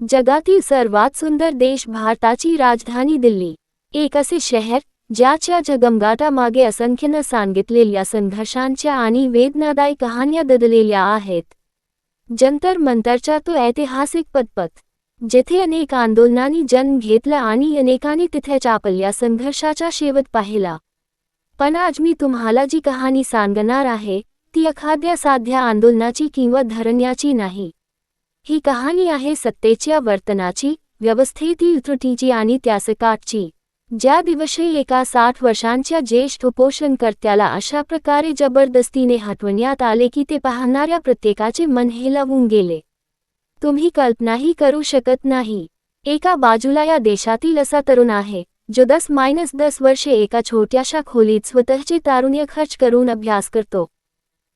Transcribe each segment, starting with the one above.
जगातील सर्वात सुंदर देश भारताची राजधानी दिल्ली, एक असे शहर ज्याच्या जगमगाटामागे असंख्य न सांगितलेल्या संघर्षांच्या आणि वेदनादायी कहाण्या दडलेल्या आहेत. जंतर मंतरचा तो ऐतिहासिक पदपथ, जिथे अनेक आंदोलनांनी जन्म घेतला आणि अनेकांनी तिथे आपल्या संघर्षाचा शेवट पाहिला. पण आज मी तुम्हाला जी कहाणी सांगणार आहे ती एखाद्या साध्या आंदोलनाची किंवा धरण्याची नाही. ही कहाणी आहे सत्तेच्या वर्तनाची, व्यवस्थेतील त्रुटीची आणि त्यासकाटची. ज्या दिवशी एका 60 वर्षांच्या ज्येष्ठ उपोषणकर्त्याला अशा प्रकारे जबरदस्तीने हटवण्यात आले की ते पाहणाऱ्या प्रत्येकाचे मन हेलावून गेले. तुम्ही कल्पनाही करू शकत नाही. एका बाजूला या देशातील असा तरुण आहे जो 10-10 वर्षे एका छोट्याशा खोलीत स्वतःचे तारुण्य खर्च करून अभ्यास करतो,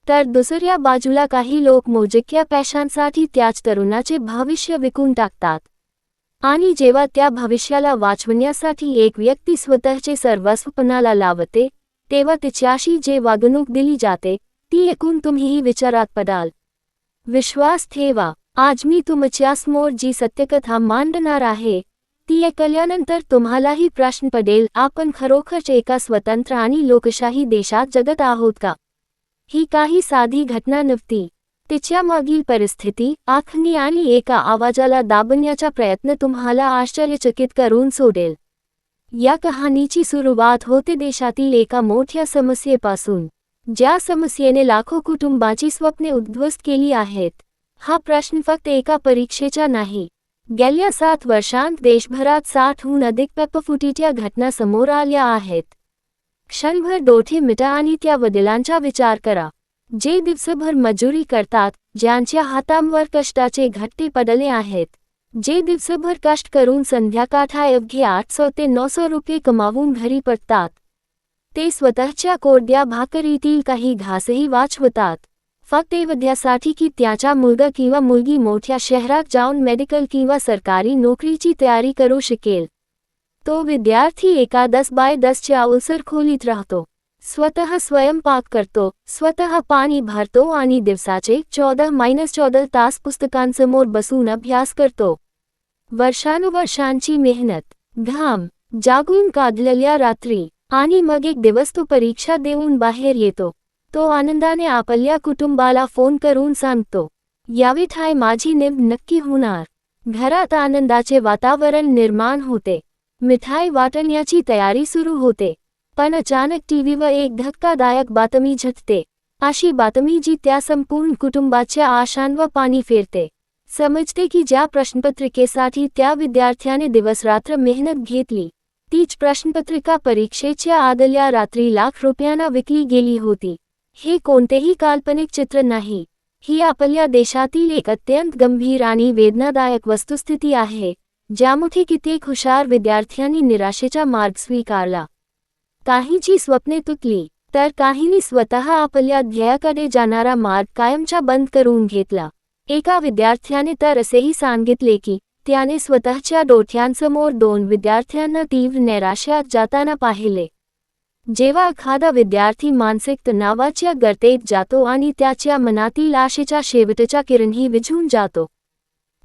तर दुसऱ्या बाजूला काही लोक मोजक्या पैशांसाठी त्याच तरुणाचे भविष्य विकून टाकतात. आणि जेव्हा त्या भविष्याला वाचवण्यासाठी एक व्यक्ती स्वतःचे सर्वस्व पणाला लावते, तेव्हा तिच्याशी जे वागणूक दिली जाते ती ऐकून तुम्हीही विचारात पडाल. विश्वास ठेवा, आज मी तुमच्यासमोर जी सत्यकथा मांडणार आहे ती ऐकल्यानंतर तुम्हालाही प्रश्न पडेल, आपण खरोखरच एका स्वतंत्र आणि लोकशाही देशात जगत आहोत का? ही काही साधी घटना नव्हती. तिच्या मागील परिस्थिती, आखणी आणि एका आवाजाला दाबण्याचा प्रयत्न तुम्हाला आश्चर्यचकित करून सोडेल. या कहाणीची सुरुवात होते देशातील एका मोठ्या समस्येपासून, ज्या समस्येने लाखो कुटुंबांची स्वप्ने उद्ध्वस्त केली आहेत. हा प्रश्न फक्त एका परीक्षेचा नाही. गेल्या 7 वर्षांत देशभरात 60हून अधिक पेपरफुटीच्या घटना समोर आल्या आहेत. क्षणभर डोळे मिटा आणि त्या वडिलांचा विचार करा, जे दिवसभर मजुरी करतात, ज्यांच्या हातांवर कष्टाचे घट्टे पडले आहेत, जे दिवसभर कष्ट करून संध्याकाळी अवघे 800 ते 900 रुपये कमावून घरी परततात. ते स्वतःच्या कोरड्या भाकरीतील काही घासही वाचवतात, फक्त एवढ्यासाठी की त्याचा मुलगा किंवा मुलगी मोठ्या शहरात जाऊन मेडिकल किंवा सरकारी नोकरीची तयारी करू शकेल. तो विद्यार्थी एका 10x10च्या ओलसर खोलीत राहतो, स्वतः स्वयंपाक करतो, स्वतः पाणी भरतो आणि दिवसाचे 14-14 तास पुस्तकांसमोर बसून अभ्यास करतो. वर्षानुवर्षांची मेहनत, घाम, जागून काढलेल्या रात्री, आणि मग एक दिवस तो परीक्षा देऊन बाहेर येतो. तो आनंदाने आपल्या कुटुंबाला फोन करून सांगतो, यावेळी माझी निवड नक्की होणार. घरात आनंदाचे वातावरण निर्माण होते. मिठाई वाटण्याची तयारी सुरू होते. पण अचानक टीव्हीवर एक धक्कादायक बातमी झटते, अशी बातमी जी त्या संपूर्ण कुटुंबाच्या आशांवर पाणी फेरते. समजते की ज्या प्रश्नपत्रिकेसाठी त्या विद्यार्थ्याने दिवसरात्र मेहनत घेतली, तीच प्रश्नपत्रिका परीक्षेच्या आदल्या रात्री लाख रुपयांना विकली गेली होती. हे कोणतेही काल्पनिक चित्र नाही. ही आपल्या देशातील एक अत्यंत गंभीर आणि वेदनादायक वस्तुस्थिती आहे, ज्यामुळे कित्येक हुशार विद्यार्थ्यांनी निराशेचा मार्ग स्वीकारला. काहींची स्वप्ने तुटली, तर काहींनी स्वतः आपल्या ध्येयाकडे जाणारा मार्ग कायमचा बंद करून घेतला. एका विद्यार्थ्याने तर असेही सांगितले की त्याने स्वतःच्या डोळ्यांसमोर 2 विद्यार्थ्यांना तीव्र निराशेत जाताना पाहिले. जेव्हा एखादा विद्यार्थी मानसिक तणावाच्या गर्तेत जातो आणि त्याच्या मनातील आशेचा शेवटचा किरणही विझून जातो,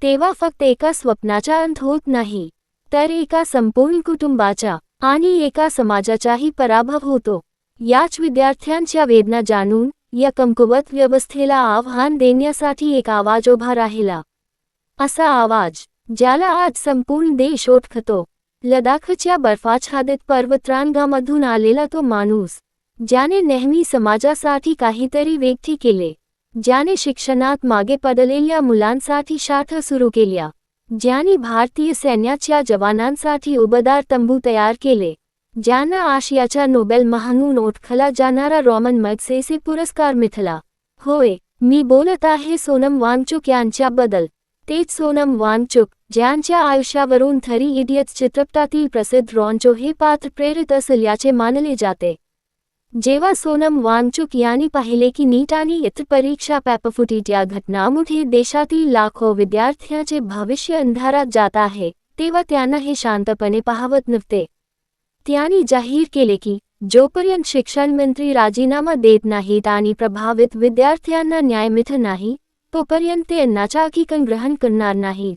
तेव्हा फक्त एका स्वप्नाचा अंत होत नाही, तर एका संपूर्ण कुटुंबाचा आणि एका समाजाचाही पराभव होतो. याच विद्यार्थ्यांच्या वेदना जाणून या कमकुवत व्यवस्थेला आव्हान देण्यासाठी एक आवाज उभा राहिला. असा आवाज ज्याला आज संपूर्ण देश ओळखतो. लडाखच्या बर्फाच्छादित पर्वतरांगांमधून आलेला तो माणूस, ज्याने नेहमी समाजासाठी काहीतरी वेगळे केले, ज्याने शिक्षणात मागे पडलेल्या मुलांसाठी शाळा सुरू केल्या, ज्याने भारतीय सैन्याच्या जवानांसाठी उबदार तंबू तयार केले, ज्यानं आशियाचा नोबेल म्हणून ओळखला जाणारा रॉमन मॅग्सेसे पुरस्कार मिळवला. होय, मी बोलत आहे सोनम वांगचुक यांच्याबद्दल. तेच सोनम वांगचुक, ज्यांच्या आयुष्यावरून 3 इडियट्स चित्रपटातील प्रसिद्ध रॉन्चो हे पात्र प्रेरित असल्याचे मानले जाते. जेव्हा सोनम वांगचुक यांनी पाहिले की नीट आणि इतर परीक्षा पेपरफुटीच्या घटनांमुळे देशातील लाखो विद्यार्थ्यांचे भविष्य अंधारात जात आहे, तेव्हा त्यांना हे शांतपणे पाहवत नव्हते. त्यांनी जाहीर केले की जोपर्यंत शिक्षण मंत्री राजीनामा देत नाहीत आणि प्रभावित विद्यार्थ्यांना न्याय मिळत नाही, तोपर्यंत ते अन्नाचा अंगीकार ग्रहण करणार नाहीत.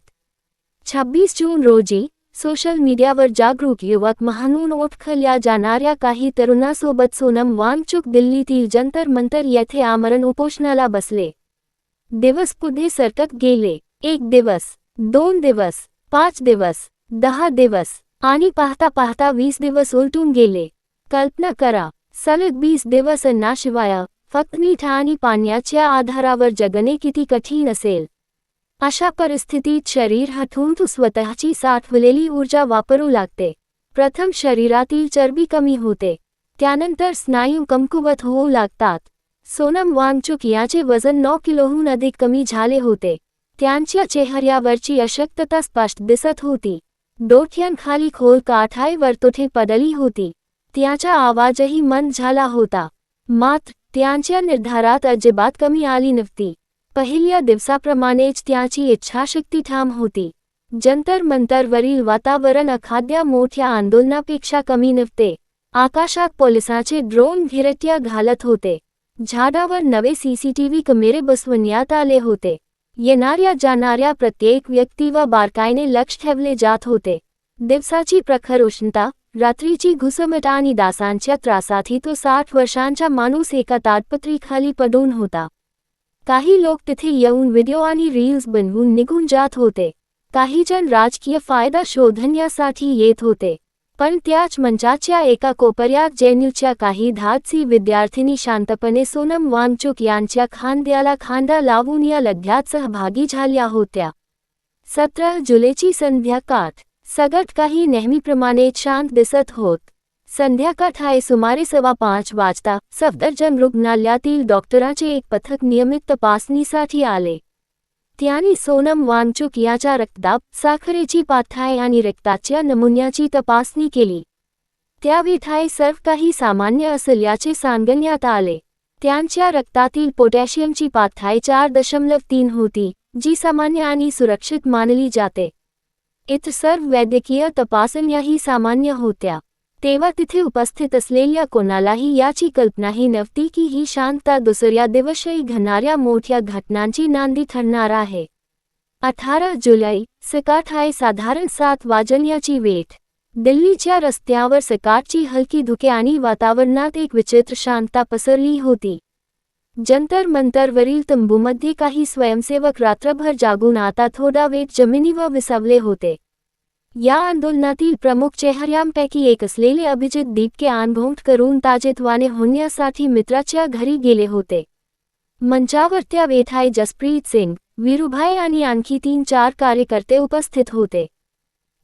26 जून रोजी सोशल मीडियावर जागरूक युवक म्हणून ओळखल्या जाणाऱ्या काही तरुणासोबत सोनम वांगचुक दिल्लीतील जंतर मंतर येथे आमरण उपोषणाला बसले. दिवस पुढे सरकत गेले. 1 दिवस, 2 दिवस, 5 दिवस, 10 दिवस आणि पाहता पाहता 20 दिवस उलटून गेले. कल्पना करा, सलग 20 दिवस अन्नाशिवाय फक्त मीठ आणि पाण्याच्या आधारावर जगणे किती कठीण असेल. अशा परिस्थितीत शरीर हटवून स्वतःची साठवलेली ऊर्जा वापरू लागते. प्रथम शरीरातील चरबी कमी होते, त्यानंतर स्नायू कमकुवत होऊ लागतात. सोनम वांगचुक यांचे वजन 9 किलोहून अधिक कमी झाले होते. त्यांच्या चेहऱ्यावरची अशक्तता स्पष्ट दिसत होती. डोक्याखाली खोल काठाय वर्तुळे पडली होती. त्याचा आवाजही मंद झाला होता. मात्र त्यांच्या निर्धारात अजिबात कमी आली नव्हती. पहिल्या दिवसाप्रमाणेच त्याची इच्छाशक्ती ठाम होती. जंतर मंतरवरील वातावरण एखाद्या मोठ्या आंदोलनापेक्षा कमी नव्हते. आकाशात पोलिसांचे ड्रोन घिरट्या घालत होते. झाडावर नवे सीसीटीव्ही कॅमेरे बसवण्यात आले होते. येणाऱ्या जाणाऱ्या प्रत्येक व्यक्तीवर बारकाईने लक्ष ठेवले जात होते. दिवसाची प्रखर उष्णता, रात्रीची घुसमट आणि डासांच्या त्रासातही तो 60 वर्षांचा माणूस एका ताडपत्रीखाली पडून होता. काही लोक तिथे येऊन व्हिडिओ आणि रील्स बनवून निघून जात होते. काही जण राजकीय फायदा शोधण्यासाठी येत होते. पण त्याच मंचाच्या एका कोपऱ्यात जेएनयूच्या काही धाडसी विद्यार्थिनी शांतपणे सोनम वांगचुक यांच्या खांद्याला खांदा लावून या लढ्यात सहभागी झाल्या होत्या. 17 जुलैची संध्याकाळ. सगळं काही नेहमीप्रमाणेच शांत दिसत होत. संध्याकाळी सुमारे 5:15 वाजता सफदरजंग रुग्णालयातील डॉक्टरांचे एक पथक नियमित तपासणीसाठी आले. त्यांनी सोनम वांगचुक यांचा रक्तदाब, साखरेची पातळी आणि रक्ताच्या नमुन्याची तपासणी केली. त्यावेळी सर्व काही सामान्य असल्याचे सांगण्यात आले. त्यांच्या रक्तातील पोटॅशियमची पातळी 4.3 होती, जी सामान्य आणि सुरक्षित मानली जाते. इतर सर्व वैद्यकीय तपासण्याही सामान्य होत्या. तेव्हा तिथे उपस्थित असलेल्या कोणालाही याची कल्पनाही नव्हती की ही शांतता दुसऱ्या दिवशी घडणाऱ्या मोठ्या घटनांची नांदी ठरणार आहे. 18 जुलै सकाळी साधारण 7 वाजण्याची वेळ. दिल्लीच्या रस्त्यावर सकाळची हलकी धुके आणि वातावरणात एक विचित्र शांतता पसरली होती. जंतर मंतरवरील तंबूमध्ये काही स्वयंसेवक रात्रभर जागून आता थोडा वेळ जमिनीवर विसावले होते. या आंदोलनातील प्रमुख चेहऱ्यांपैकी एक असलेले अभिजित दीपके अनुभव करून ताजेतवाने होण्यासाठी मित्राच्या घरी गेले होते. मंचावर त्या वेळी जसप्रीत सिंग, वीरूभाई आणि आणखी 3-4 कार्यकर्ते उपस्थित होते.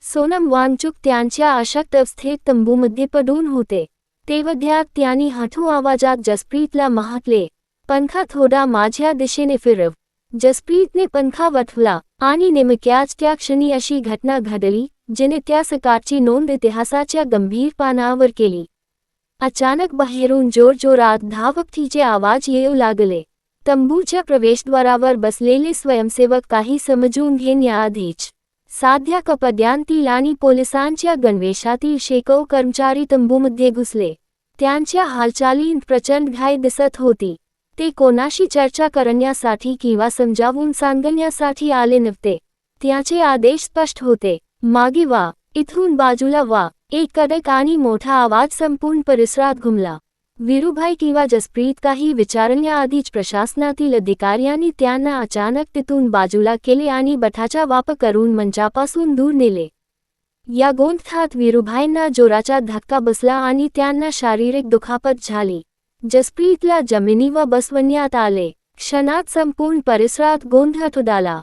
सोनम वांगचुक त्यांच्या अशक्त अवस्थेत तंबूमध्ये पडून होते. तेवढ्यात त्यांनी हळू आवाजात जसप्रीतला म्हटले, "पंखा थोडा माझ्या दिशेने फिरव." जसप्रीतने पंखा वळवला आणि नेमक्याच त्या क्षणी अशी घटना घडली जिने त्या सकाळची नोंद इतिहासाच्या गंभीर पानावर केली. अचानक बाहेरून जोरजोरात धावपट्टीचे आवाज येऊ लागले. तंबूच्या प्रवेशद्वारावर बसलेले स्वयंसेवक काही समजून घेण्याआधीच साध्या कपड्यांतील आणि पोलिसांच्या गणवेशातील शेकडो कर्मचारी तंबूमध्ये घुसले. त्यांच्या हालचालीत प्रचंड घाई दिसत होती. ते कोणाशी चर्चा करण्यासाठी किंवा समजावून सांगण्यासाठी आले नव्हते. त्याचे आदेश स्पष्ट होते, "मागे वा, इथून बाजूला वा." एक कडक आणि मोठा आवाज संपूर्ण परिसरात घुमला. वीरूभाई किंवा जसप्रीत काही विचारण्याआधीच प्रशासनातील अधिकाऱ्यांनी त्यांना अचानक तिथून बाजूला केले आणि बठाचा वापर करून मंचापासून दूर नेले. या गोंधळात वीरूभाईंना जोराचा धक्का बसला आणि त्यांना शारीरिक दुखापत झाली. जसप्रीतला जमिनीवर बसवण्यात आले. क्षणात संपूर्ण परिसरात गोंधळ उडाला.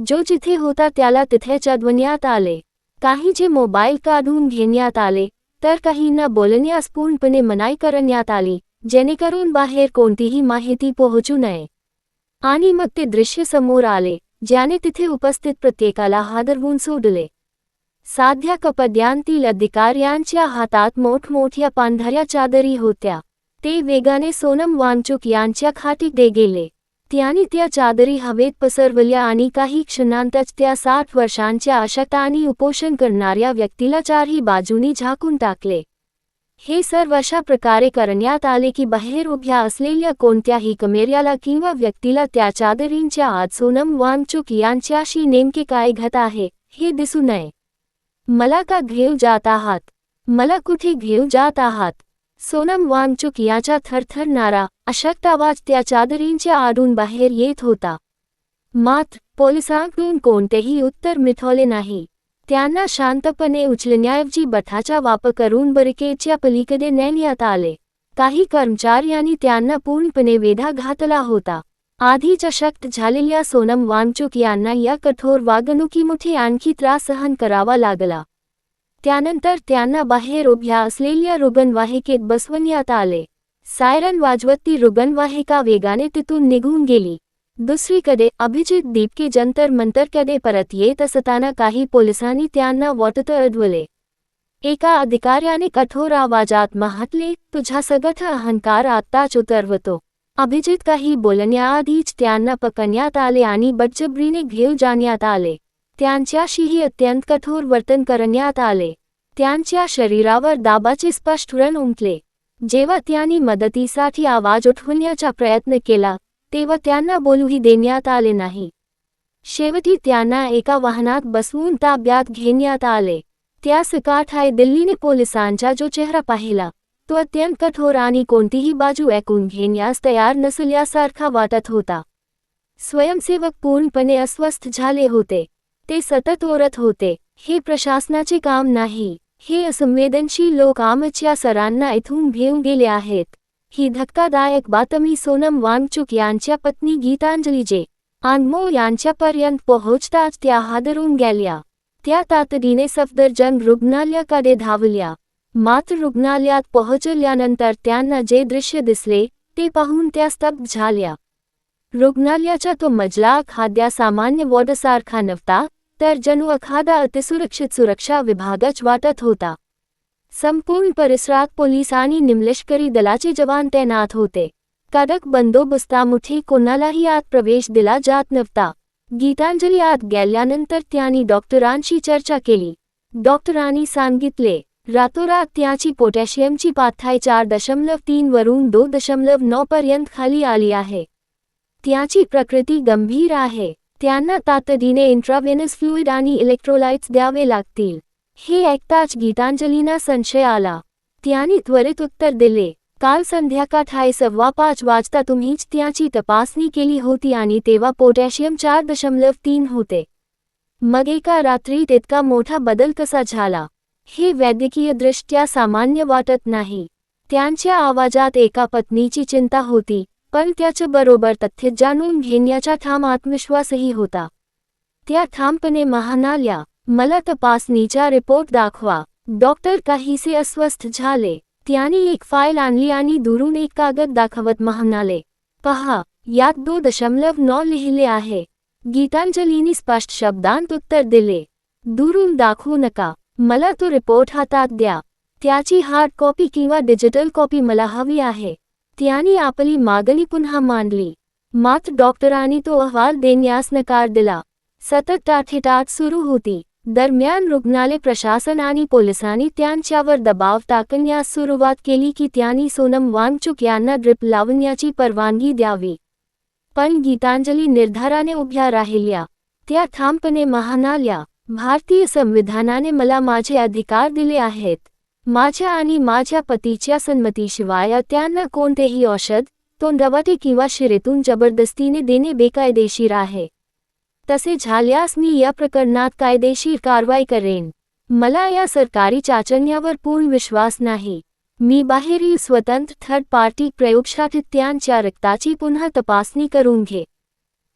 जो जिथे होता त्याला तिथे चढवण्यात आले. काहींचे मोबाईल काढून घेण्यात आले, तर काहींना बोलण्यास पूर्णपणे मनाई करण्यात आली, जेणेकरून बाहेर कोणतीही माहिती पोहोचू नये. आणि मग ते दृश्य समोर आले, ज्याने तिथे उपस्थित प्रत्येकाला हादरवून सोडले. साध्या कपड्यांतील अधिकाऱ्यांच्या हातात मोठमोठ्या पांढऱ्या चादरी होत्या. ते वेगाने सोनम वांगचुक यांच्या खाटीकडे गेले. त्यांनी त्या चादरी हवेत पसरवल्या आणि काही क्षणांतच त्या 60 वर्षांच्या अशक्त आणि उपोषण करणाऱ्या व्यक्तीला चारही बाजूनी झाकून टाकले. हे सर्व अशा प्रकारे करण्यात आले की बाहेर उभ्या असलेल्या कोणत्याही कॅमेऱ्याला किंवा व्यक्तीला त्या चादरींच्या आत सोनम वांगचुक यांच्याशी नेमके काय घडत आहे हे दिसू नये. मला का घेऊ जात आहात? मला कुठे घेऊ जात आहात? सोनम वांगचुक याचा थरथरणारा, अशक्त आवाज त्या चादरींच्या आडून बाहेर येत होता. मात्र पोलिसांकडून कोणतेही उत्तर मिळाले नाही. त्यांना शांतपणे उचलण्याऐवजी बठाचा वापर करून बॅरिकेडच्या पलीकडे नेण्यात आले. काही कर्मचाऱ्यांनी त्यांना पूर्णपणे वेढा घातला होता. आधीच अशक्त झालेल्या सोनम वांगचुक यांना या कठोर वागणुकीमुळे आणखी त्रास सहन करावा लागला. त्यानंतर त्यांना बाहेर उभ्या असलेल्या रुग्णवाहिकेत बसवण्यात आले. सायरन वाजवत ती रुग्णवाहिका वेगाने तिथून निघून गेली. दुसरीकडे अभिजित दीपके जंतर मंतरकडे परत येत असताना काही पोलिसांनी त्यांना वाटत अडवले. एका अधिकाऱ्याने कठोर आवाजात म्हटले, तुझा सगळा अहंकार आत्ताच उतरवतो. अभिजित काही बोलण्याआधीच त्यांना पकडण्यात आले आणि बळजबरीने घेऊन जाण्यात आले. त्यांच्याशीही अत्यंत कठोर वर्तन करण्यात आले. त्यांच्या शरीरावर दाबाचे स्पष्ट रण उमटले. जेव्हा त्यांनी मदतीसाठी आवाज उठवण्याचा प्रयत्न केला तेव्हा त्यांना बोलूही देण्यात आले नाही. शेवटी त्यांना एका वाहनात बसवून ताब्यात घेण्यात आले. त्या सकाळी दिल्लीने पोलिसांचा जो चेहरा पाहिला तो अत्यंत कठोर आणि कोणतीही बाजू ऐकून घेण्यास तयार नसल्यासारखा वाटत होता. स्वयंसेवक पूर्णपणे अस्वस्थ झाले होते. ते सतत ओरडत होते, हे प्रशासनाचे काम नाही. हे असंवेदनशील लोक आमच्या सरांना इथून घेऊन गेले आहेत. ही धक्कादायक बातमी सोनम वांगचुक यांच्या पत्नी गीतांजली जे अनमोल यांच्यापर्यंत पोहोचताच त्या हादरून गेल्या. त्या तातडीने सफदरजंग रुग्णालयाकडे धावल्या. मात्र रुग्णालयात पोहोचल्यानंतर त्यांना जे दृश्य दिसले ते पाहून त्या स्तब्ध झाल्या. रुग्णालयाचा तो मजला एखाद्या सामान्य वॉर्डसारखा नव्हता, तर जणू एखादा अतिसुरक्षित सुरक्षा विभागच वाटत होता. संपूर्ण परिसरात पोलीस आणि निमलष्करी दलाचे जवान तैनात होते. कडक बंदोबस्तामुळे कोणालाही आत प्रवेश दिला जात नव्हता. गीतांजली आत गेल्यानंतर त्यांनी डॉक्टरांशी चर्चा केली. डॉक्टरांनी सांगितले, रातोरात त्याची पोटॅशियमची पातळी 4.3 वरून 2.9 पर्यंत खाली आली आहे. त्याची प्रकृती गंभीर आहे. त्यांना तातडीने इंट्राव्हेनस फ्लुइड आणि इलेक्ट्रोलाइट्स द्यावे लागतील. हे ऐकताच गीतांजलींना संशय आला. त्यांनी त्वरित उत्तर दिले, काल संध्याकाळी 5:15 वाजता तुम्हीच त्याची तपासणी केली होती आणि तेव्हा पोटॅशियम 4.3 होते. मग एका रात्रीत इतका मोठा बदल कसा झाला? हे वैद्यकीयदृष्ट्या सामान्य वाटत नाही. त्यांच्या आवाजात एका पत्नीची चिंता होती, पण त्याच्याबरोबर तथ्य जाणून घेण्याचा ठाम आत्मविश्वासही होता. त्या ठामपणे म्हणाल्या, मला तपासणीचा रिपोर्ट दाखवा. डॉक्टर काहीसे अस्वस्थ झाले. त्यांनी एक फाईल आणली आणि दुरून एक कागद दाखवत म्हणाले, पहा, यात 2.9 लिहिले आहे. गीतांजलींनी स्पष्ट शब्दांत उत्तर दिले, दुरून दाखवू नका. मला तो रिपोर्ट हातात द्या. त्याची हार्ड कॉपी किंवा डिजिटल कॉपी मला हवी आहे. त्यांनी आपली मागणी पुन्हा मांडली. मात्र डॉक्टरांनी तो अहवाल देण्यास नकार दिला. सतत टाळाटाळ सुरू होती. दरम्यान रुग्णालय प्रशासन आणि पोलिसांनी त्यांच्यावर दबाव टाकण्यास सुरुवात केली की त्यांनी सोनम वांगचुक यांना ड्रिप लावण्याची परवानगी द्यावी. पण गीतांजली निर्धाराने उभ्या राहिल्या. त्या ठामपणे म्हणाल्या, भारतीय संविधानाने मला माझे अधिकार दिले आहेत. माझ्या आणि माझ्या पतीच्या संमतीशिवाय त्यांना कोणतेही औषध, तोंडवाटे किंवा शिरेतून जबरदस्तीने देणे बेकायदेशीर आहे. तसे झाल्यास मी या प्रकरणात कायदेशीर कारवाई करेन. मला या सरकारी चाचण्यांवर पूर्ण विश्वास नाही. मी बाहेरील स्वतंत्र थर्ड पार्टी प्रयोगशाळेत त्यांच्या रक्ताची पुन्हा तपासणी करून घे.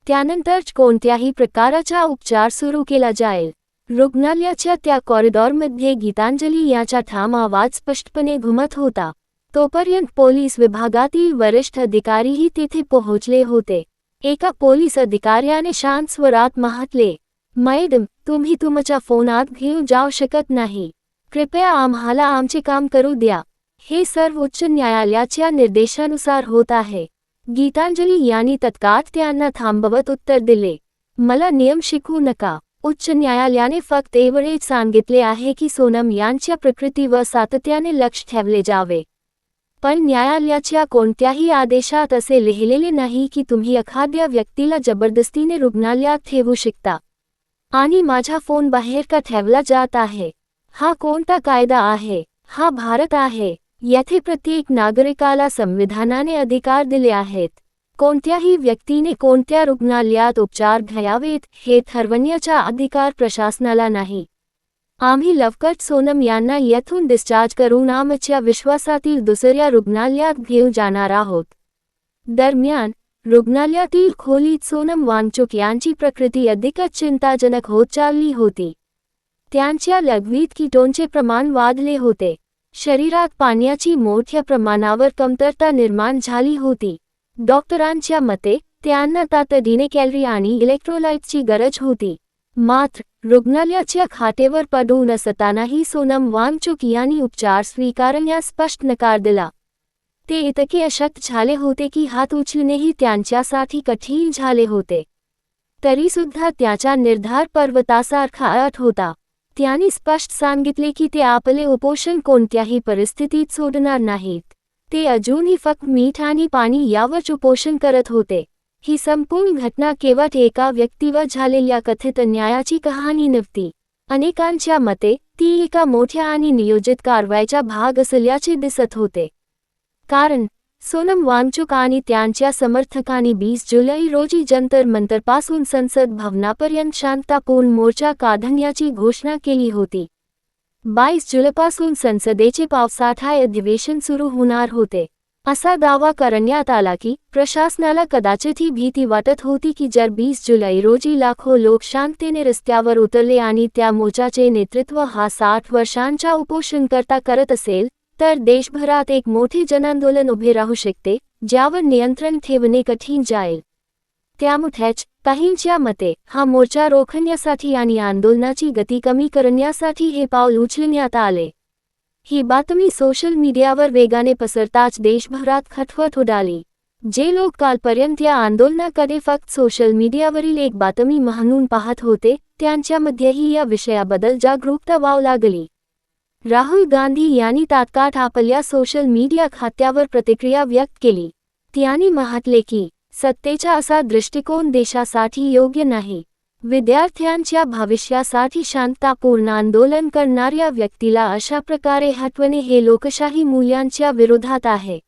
त्यानंतरच कोणत्याही प्रकारचा उपचार सुरू केला जाईल. रुग्णालयाच्या त्या कॉरिडॉरमध्ये गीतांजली याचा ठाम आवाज स्पष्टपणे घुमत होता. तोपर्यंत पोलीस विभागातील वरिष्ठ अधिकारीही तेथे पोहोचले होते. एका पोलीस अधिकाऱ्याने शांत स्वरात म्हटले, मॅडम, तुम्ही तुमचा फोन आत घेऊन जाऊ शकत नाही. कृपया आम्हाला आमचे काम करू द्या. हे सर्व उच्च न्यायालयाच्या निर्देशानुसार होत आहे. गीतांजली यांनी तत्काळ त्यांना थांबवत उत्तर दिले, मला नियम शिकवू नका. उच्च न्यायालयाने फक्त एवढेच सांगितले आहे की सोनम यांच्या प्रकृतीवर सातत्याने लक्ष ठेवले जावे. पण न्यायालयाच्या कोणत्याही आदेशात असे लिहिलेले नाही की तुम्ही एखाद्या व्यक्तीला जबरदस्तीने रुग्णालयात ठेवू शकता. आणि माझा फोन बाहेर का ठेवला जात आहे? हा कोणता कायदा आहे? हा भारत आहे. येथे प्रत्येक नागरिकाला संविधानाने अधिकार दिले आहेत. कोणत्याही व्यक्तीने कोणत्या रुग्णालयात उपचार घ्यावेत हे ठरवण्याचा अधिकार प्रशासनाला नाही. आम्ही लवकरच सोनम यांना येथून डिस्चार्ज करून आमच्या विश्वासातील दुसऱ्या रुग्णालयात घेऊन जाणार आहोत. दरम्यान, रुग्णालयातील खोलीत सोनम वांगचुक यांची प्रकृती अधिकच चिंताजनक होत चालली होती. त्यांच्या लघवीत कीटोनचे प्रमाण वाढले होते. शरीरात पाण्याची मोठ्या प्रमाणावर कमतरता निर्माण झाली होती. डॉक्टरांच्या मते त्यांना तातडीने कॅलरी आणि इलेक्ट्रोलाइट्सची गरज होती. मात्र रुग्णालयाच्या खाटेवर पडून असतानाही सोनम वांगचुक यांनी उपचार स्वीकारण्यास स्पष्ट नकार दिला. ते इतके अशक्त झाले होते की हात उचलणेही त्यांच्यासाठी कठीण झाले होते. तरीसुद्धा त्याचा निर्धार पर्वतासारखा अट होता. त्यांनी स्पष्ट सांगितले की ते आपले उपोषण कोणत्याही परिस्थितीत सोडणार नाहीत. ते अजूनही फक्त मीठ आणि पाणी यावर उपोषण करत होते. ही संपूर्ण घटना केवळ एका व्यक्तीवर झालेल्या कथित अन्यायाची कहाणी नव्हती. अनेकांच्या मते ती एका मोठ्या आणि नियोजित कारवाईचा भाग असल्याचे दिसत होते. कारण सोनम वांगचुक आणि त्यांच्या समर्थकांनी 20 जुलै रोजी जंतर मंतरपासून संसद भवनापर्यंत शांततापूर्ण मोर्चा काढण्याची घोषणा केली होती. 22 जुलैपासून संसदेचे पावसाळी अधिवेशन सुरू होणार होते. असा दावा करण्यात आला की प्रशासनाला कदाचित ही भीती वाटत होती की जर 20 जुलै रोजी लाखो लोक शांततेने रस्त्यावर उतरले आणि त्या मोर्चाचे नेतृत्व हा 60 वर्षांचा उपोषणकर्ता करत असेल, तर देशभरात एक मोठे जनांदोलन उभे राहू शकते, ज्यावर नियंत्रण ठेवणे कठीण जाईल. त्यामुळेच काहींच्या मते हा मोर्चा रोखण्यासाठी आणि आंदोलनाची गती कमी करण्यासाठी हे पाऊल उचलण्यात आले. ही बातमी सोशल मीडियावर वेगाने पसरताच देशभरात खटपट उडाली. जे लोक कालपर्यंत या आंदोलनाकडे फक्त सोशल मीडियावरील एक बातमी म्हणून पाहत होते, त्यांच्यामध्येही या विषयाबद्दल जागरूकता वाढू लागली. राहुल गांधी यांनी तात्काळ आपल्या सोशल मीडिया खात्यावर प्रतिक्रिया व्यक्त केली. त्यांनी म्हटले की सत्तेचा असा दृष्टिकोन देशासाठी योग्य नाही. विद्यार्थ्यांच्या भविष्यासाठी शांततापूर्ण आंदोलन करणाऱ्या व्यक्तीला अशा प्रकारे हटवणे हे लोकशाही मूल्यांच्या विरोधात आहे.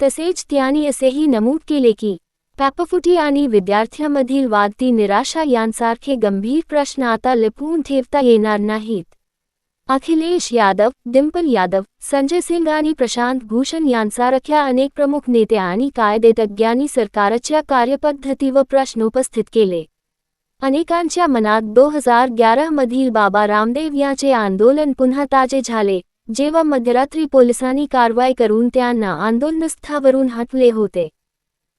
तसेच त्यांनी असेही नमूद केले की पेपरफुटी आणि विद्यार्थ्यांमधील वाढती निराशा यांसारखे गंभीर प्रश्न आता लपवून ठेवता येणार नाहीत. अखिलेश यादव, डिंपल यादव, संजय सिंग आणि प्रशांत भूषण यांसारख्या अनेक प्रमुख नेते आणि कायदेतज्ञांनी सरकारच्या कार्यपद्धतीवर प्रश्न उपस्थित केले. अनेकांच्या मनात 2011 मधील बाबा रामदेव यांचे आंदोलन पुन्हा ताजे झाले, जेव्हा मध्यरात्री पोलिसांनी कारवाई करून त्यांना आंदोलनस्थळावरून हटवले होते.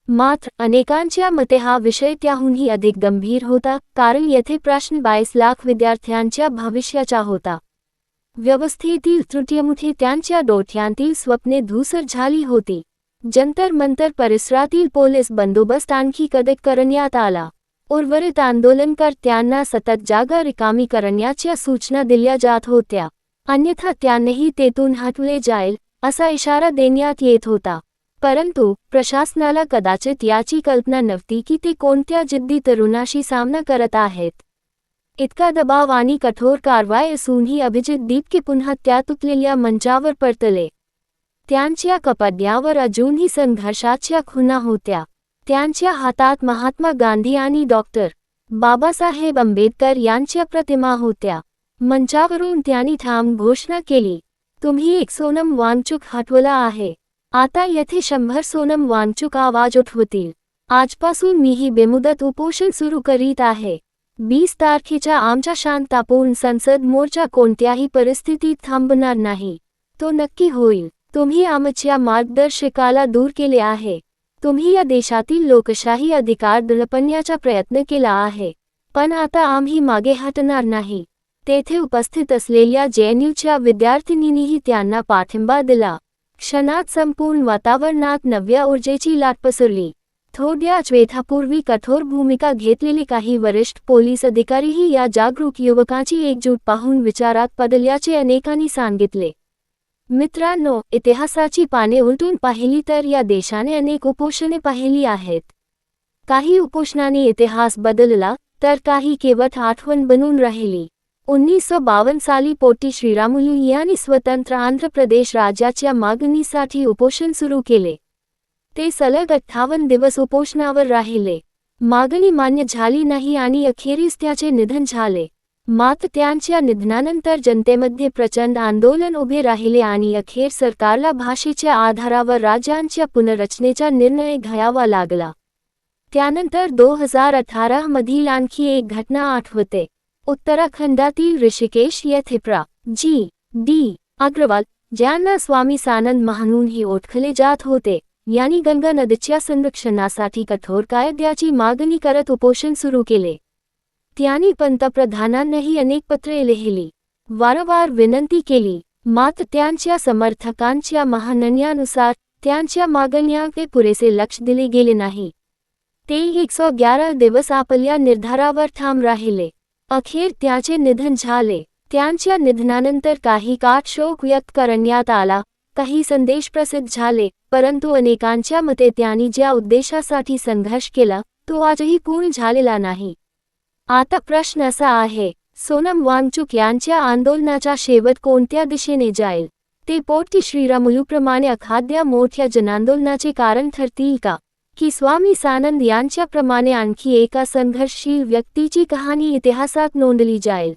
मात्र अनेकांच्या मते हा विषय त्याहूनही अधिक गंभीर होता, कारण येथे प्रश्न 22 लाख विद्यार्थ्यांच्या भविष्याचा होता. व्यवस्थेतील त्रुटीमुळे त्यांच्या डोक्यातील स्वप्ने धूसर झाली होती. जंतर मंतर परिसरातील पोलीस बंदोबस्त आणखी कडक करण्यात आला. उर्वरित आंदोलनकर्त्यांना सतत जागा रिकामी करण्याच्या सूचना दिल्या जात होत्या, अन्यथा त्यांनाही तेथून हटवले जाईल असा इशारा देण्यात येत होता. परंतु प्रशासनाला कदाचित याची कल्पना नव्हती की ते कोणत्या जिद्दी तरुणाशी सामना करत आहेत. इतका दबाव आणि कठोर कारवाई असूनही अभिजित दीपके पुन्हा त्या तुटलेल्या मंचावर परतले. त्यांच्या कपड्यावर अजूनही संघर्षाच्या खुणा होत्या. त्यांच्या हातात महात्मा गांधी आणि डॉक्टर बाबासाहेब आंबेडकर यांच्या प्रतिमा होत्या. मंचावरून त्यांनी ठाम घोषणा केली, तुम्ही एक सोनम वांगचुक हटवला आहे. आता येथे 100 सोनम वांगचुक आवाज उठवतील. आजपासून मीही बेमुदत उपोषण सुरू करीत आहे. 20 तारखेचा आमचा शांततापूर्ण संसद मोर्चा कोणत्याही परिस्थितीत थांबणार नाही. तो नक्की होईल. तुम्ही आमच्या मार्गदर्शकाला दूर केले आहे. तुम्ही या देशातील लोकशाही अधिकार दडपण्याचा प्रयत्न केला आहे, पण आता आम्ही मागे हटणार नाही. तेथे उपस्थित असलेल्या JNUच्या विद्यार्थिनींनीही त्यांना पाठिंबा दिला. क्षणात संपूर्ण वातावरणात नव्या ऊर्जेची लाट पसरली. थोड्याच वेळापूर्वी कठोर भूमिका घेतलेले काही वरिष्ठ पोलीस अधिकारीही या जागरूक युवकांची एकजूट पाहून विचारात पडल्याचे अनेकांनी सांगितले. मित्रांनो, इतिहासाची पाने उलटून पाहिली तर या देशाने अनेक उपोषणे पाहिली आहेत. काही उपोषणांनी इतिहास बदलला, तर काही केवळ आठवण बनून राहिली. 1952 साली पोटी श्रीरामुलू यांनी स्वतंत्र आंध्र प्रदेश राज्याच्या मागणीसाठी उपोषण सुरू केले. ते सलग 58 दिवस उपोषणावर राहिले. मागणी मान्य झाली नाही आणि अखेरीस त्याचे निधन झाले. मात्र त्यांच्या निधनानंतर जनतेमध्ये प्रचंड आंदोलन उभे राहिले आणि अखेर सरकारला भाषेच्या आधारावर राज्यांच्या पुनर्रचनेचा निर्णय घ्यावा लागला. त्यानंतर 2018 मधील आणखी एक घटना आठवते. उत्तराखंडातील ऋषिकेश येथे प्रा.जी.डी. अग्रवाल, ज्यांना स्वामी सानंद म्हणूनही ओळखले जात होते, यांनी गंगा नदीच्या संरक्षणासाठी कठोर कायद्याची मागणी करत उपोषण सुरू केले. त्यांनी पंतप्रधानांनाही अनेक पत्रे लिहिली, वारंवार विनंती केली, मात्र त्यांच्या समर्थकांच्या म्हणण्यानुसार त्यांच्या मागण्यांकडे पुरेसे लक्ष दिले गेले नाही. ते 111 दिवस आपल्या निर्धारावर ठाम राहिले. अखेर त्याचे निधन झाले. त्यांच्या निधनानंतर काही काळ शोक व्यक्त करण्यात आला, काही संदेश प्रसिद्ध झाले, परंतु अनेकांच्या मते त्यांनी ज्या उद्देशासाठी संघर्ष केला तो आजही पूर्ण झालेला नाही. आता प्रश्न असा आहे, सोनम वांगचुक यांच्या आंदोलनाचा शेवट कोणत्या दिशेने जाईल? ते पोटी श्रीरामुलूप्रमाणे एखाद्या मोठ्या जनांदोलनाचे कारण ठरतील का? की स्वामी सानंद यांच्याप्रमाणे आणखी एका संघर्षशील व्यक्तीची कहाणी इतिहासात नोंदली जाईल?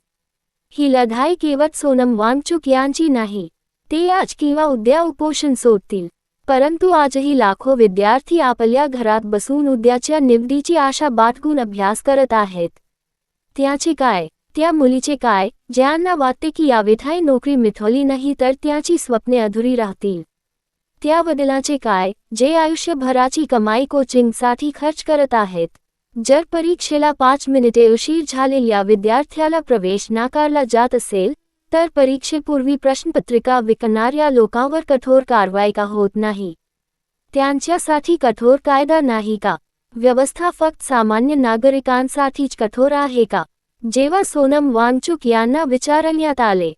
ही लढाई केवळ सोनम वांगचुक यांची नाही. ते आज किंवा उद्या उपोषण सोडतील, परंतु आजही लाखो विद्यार्थी आपल्या घरात बसून उद्याच्या निवडीची आशा बाळगून अभ्यास करत आहेत. त्याचे काय? त्या मुलीचे काय, ज्यांना वाटते की या विठाई नोकरी मिळवली नाही तर त्याची स्वप्ने अधुरी राहतील? त्या वडिलांचे काय, जे आयुष्यभराची कमाई कोचिंगसाठी खर्च करत आहेत? जर परीक्षेला 5 मिनिटे उशीर झालेल्या विद्यार्थ्याला प्रवेश नाकारला जात असेल, तर परीक्षेपूर्वी प्रश्नपत्रिका विकणाऱ्या लोकांवर कठोर कारवाई का होत नाही? त्यांच्यासाठी कठोर कायदा नाही का? व्यवस्था फक्त सामान्य नागरिकांसाठीच कठोर आहे का? जेव्हा सोनम वांगचुक यांना विचारण्यात आले,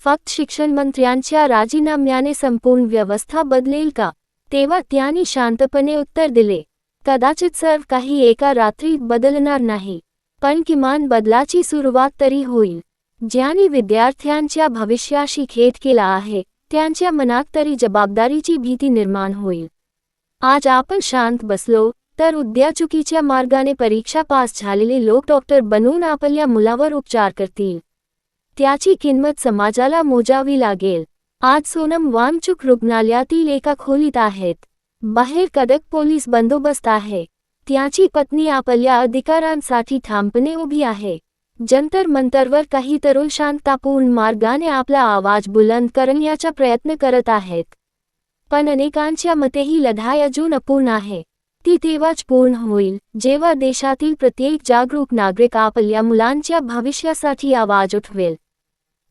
फक्त शिक्षण मंत्र्यांच्या राजीनाम्याने संपूर्ण व्यवस्था बदलेल का, तेव्हा त्यांनी शांतपणे उत्तर दिले, कदाचित सर्व काही एका रात्रीत बदलणार नाही, पण किमान बदलाची सुरुवात तरी होईल. ज्यांनी विद्यार्थ्यांच्या भविष्याशी खेळ केला आहे, त्यांच्या मनात तरी जबाबदारीची भीती निर्माण होईल. आज आपण शांत बसलो तर उद्या चुकीच्या मार्गाने परीक्षा पास झालेले लोक डॉक्टर बनून आपल्या मुलावर उपचार करतील. त्याची किंमत समाजाला मोजावी लागेल. आज सोनम वांगचुक रुग्णालयातील एका खोलीत आहेत. बाहेर कडक पोलीस बंदोबस्त आहे. त्याची पत्नी आपल्या अधिकारांसाठी ठामपणे उभी आहे. जंतर मंतरवर काही तरुण शांततापूर्ण मार्गाने आपला आवाज बुलंद करण्याचा प्रयत्न करत आहेत. पण अनेकांच्या मते ही लढाई अजून अपूर्ण आहे. ती तेव्हाच पूर्ण होईल जेव्हा देशातील प्रत्येक जागरूक नागरिक आपल्या मुलांच्या भविष्यासाठी आवाज उठवेल.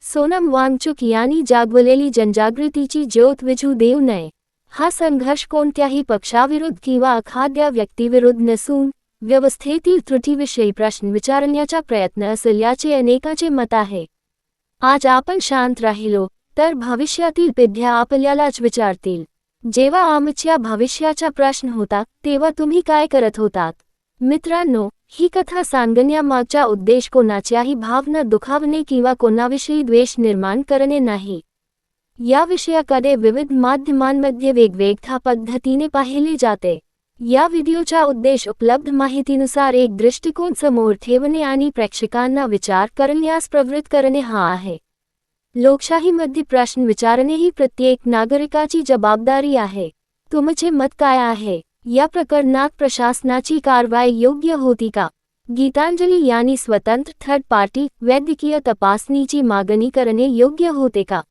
सोनम वांगचुक यांनी जागवलेली जनजागृतीची ज्योत विझू देऊ नये. हा संघर्ष कोणत्याही पक्षाविरुद्ध किंवा एखाद्या व्यक्तीविरुद्ध नसून व्यवस्थेतील त्रुटीविषयी प्रश्न विचारण्याचा प्रयत्न असल्याचे अनेकांचे मत आहे. आज आपण शांत राहिलो तर भविष्यातील पिढ्या आपल्यालाच विचारतील, जेव्हा आमच्या भविष्याचा प्रश्न होता तेव्हा तुम्ही काय करत होतात? मित्रांनो, ही कथा सांगण्यामागचा उद्देश कोणाच्याही भावना दुखावणे किंवा कोणाविषयी द्वेष निर्माण करणे नाही. या विषयाकडे विविध माध्यमांमध्ये वेगवेगळ्या पद्धतीने पाहिले जाते. या व्हिडिओचा उद्देश उपलब्ध माहितीनुसार एक दृष्टिकोन समोर ठेवणे आणि प्रेक्षकांना विचार करण्यास प्रवृत्त करणे हा आहे. लोकशाहीमध्ये प्रश्न विचारणे ही प्रत्येक नागरिकाची जबाबदारी आहे. तुमचे मत काय आहे? या प्रकरणात प्रशासनाची कारवाई योग्य होती का? गीतांजली यांनी स्वतंत्र थर्ड पार्टी वैद्यकीय तपासणीची मागणी करणे योग्य होते का?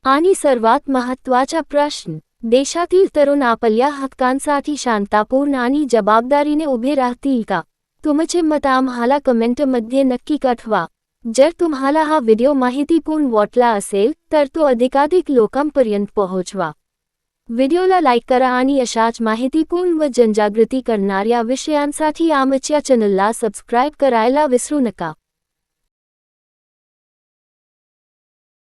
आणि सर्वात महत्त्वाचा प्रश्न, देशातील तरुण आपल्या हक्कांसाठी शांततापूर्ण आणि जबाबदारीने उभे राहतील का? तुमचे मत आम्हाला कमेंटमध्ये नक्की कळवा. जर तुम्हाला हा व्हिडिओ माहितीपूर्ण वाटला असेल तर तो अधिकाधिक लोकांपर्यंत पोहोचवा. व्हिडिओला लाईक करा आणि अशाच माहितीपूर्ण व जनजागृती करणाऱ्या विषयांसाठी आमच्या चॅनलला सबस्क्राईब करायला विसरू नका.